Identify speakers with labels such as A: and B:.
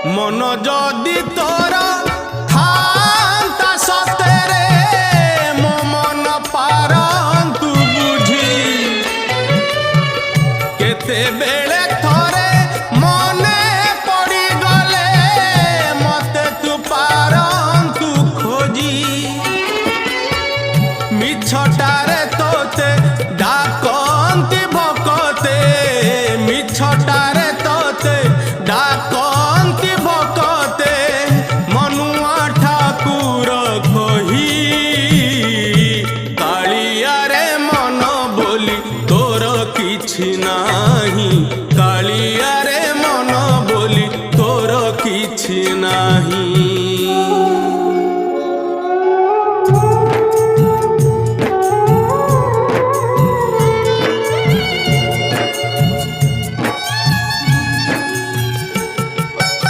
A: मन जदि तोर थांता सतेरे मो मन पारंतु बुझी केते बेले थोरे मने पड़ी गले मते तू पारंतु खोजी मिछटारे तोते डाकंती भकते मिछटारे तोते डाकंती भकते मनुआ ठाकुर कही कालिया रे मन बोली तोर किछि नाही कालिया रे मन बोली तोर किछि नाही।